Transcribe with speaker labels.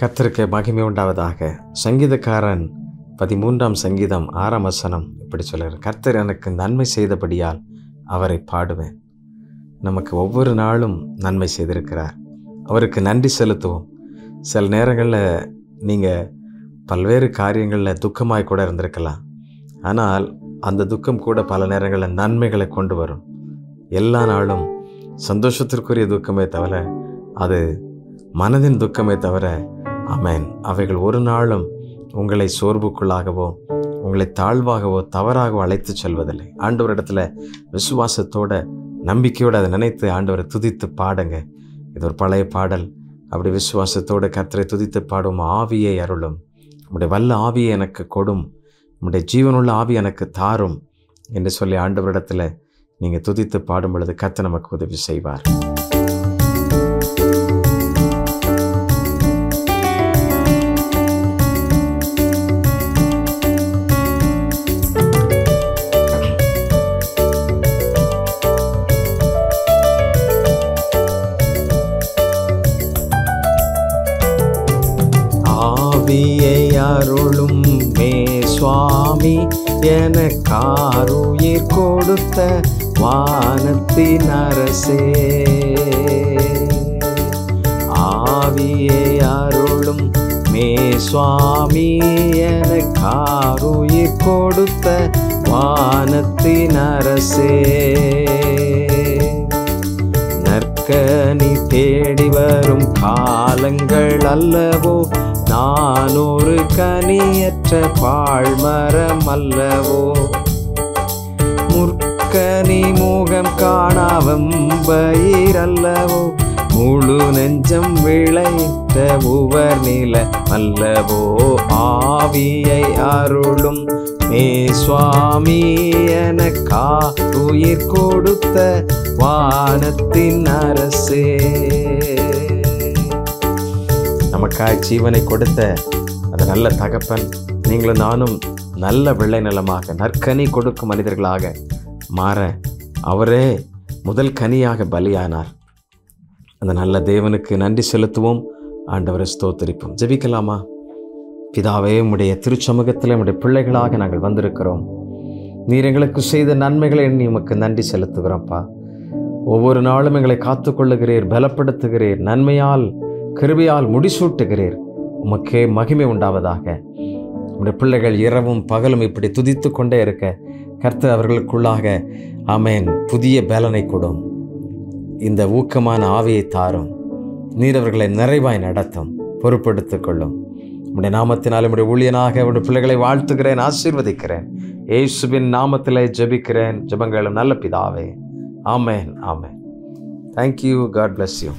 Speaker 1: கர்த்தருக்கு மகிமை உண்டாவதாக. சங்கீதக்காரன் 13ஆம் சங்கீதம் 6ஆம் வசனம் இப்படி சொல்கிறார், கர்த்தர் எனக்கு நன்மை செய்தபடியால் அவரை பாடுவேன். நமக்கு ஒவ்வொரு நாளும் நன்மை செய்திருக்கிறார், அவருக்கு நன்றி செலுத்துவோம். சில நேரங்களில் நீங்கள் பல்வேறு காரியங்களில் துக்கமாய் கூட இருந்திருக்கலாம். ஆனால் அந்த துக்கம் கூட பல நேரங்களில் நன்மைகளை கொண்டு வரும். எல்லா நாளும் சந்தோஷத்திற்குரிய துக்கமே தவிர அது மனதின் துக்கமே தவிர ஆமென், அவைகள் ஒரு நாளும் உங்களை சோர்வுக்குள்ளாகவோ உங்களை தாழ்வாகவோ தவறாகவோ அழைத்து செல்வதில்லை. ஆண்டவரிடத்துல விசுவாசத்தோட நம்பிக்கையோடு அதை நினைத்து ஆண்டவரை துதித்து பாடுங்க. இது ஒரு பழைய பாடல். அப்படி விசுவாசத்தோடு கர்த்தரை துதித்து பாடும். ஆவியை அருளும், உம்முடைய வல்ல ஆவியை எனக்கு கொடும், உம்முடைய ஜீவனுள்ள ஆவி எனக்கு தாரும் என்று சொல்லி ஆண்டவரிடத்தில் நீங்கள் துதித்து பாடும் பொழுது கர்த்தர் நமக்கு உதவி செய்வார். ஆவியை அருளும் மே சுவாமி, எனக்காருயிர் கொடுத்த வானத்தின் அரசே. ஆவியை அருளும் மே சுவாமி, எனக்காருயிர் கொடுத்த வானத்தின் அரசே. நற்கனி தேடி வரும் காலங்கள் அல்லவோ, நான் ஒரு கனியற்ற பாழ்மரம் அல்லவோ. முற்கனி முகம் காணாவம் பயிர் அல்லவோ, முழு நெஞ்சம் விளைத்த உவர் நில அல்லவோ. ஆவியை அருளும் மே சுவாமி, எனக்கா உயிர் கொடுத்த வானத்தின் அரசே. நமக்காய் ஜீவனை கொடுத்த அந்த நல்ல தகப்பன், நீங்களும் நானும் நல்ல விளை நிலமாக நற்கனி கொடுக்கும் மனிதர்களாக மாற அவரே முதல் கனியாக பலியானார். அந்த நல்ல தேவனுக்கு நன்றி செலுத்துவோம், ஆண்டவரை ஸ்தோத்திரிப்போம். ஜெபிக்கலாமா? பிதாவே, உம்முடைய திருச்சமூகத்தில் உம்முடைய பிள்ளைகளாக நாங்கள் வந்திருக்கிறோம். நீர் எங்களுக்கு செய்த நன்மைகளை எண்ணி உமக்கு நன்றி செலுத்துகிறோம்ப்பா. ஒவ்வொரு நாளும் எங்களை காத்துக்கொள்ளுகிறீர், பலப்படுத்துகிறீர், நன்மையால் கிருபையால் முடிசூட்டுகிறீர். உமக்கே மகிமை உண்டாவதாக. உம்முடைய பிள்ளைகள் இரவும் பகலும் இப்படி துதித்து கொண்டே இருக்க கர்த்தர் அவர்களுக்குள்ளாக ஆமென் புதிய பலனை கொடும். இந்த ஊக்கமான ஆவியை தாரும். நீர் அவர்களை நிறைவாய் நடத்தும், பொறுப்படுத்திக் கொள்ளும். உம்முடைய நாமத்தினால் உம்முடைய ஊழியனாக உம்முடைய பிள்ளைகளை வாழ்த்துகிறேன், ஆசீர்வதிக்கிறேன். இயேசுவின் நாமத்திலே ஜெபிக்கிறேன், ஜெபங்களும் நல்ல பிதாவே. ஆமென், ஆமென். Thank you. God bless you.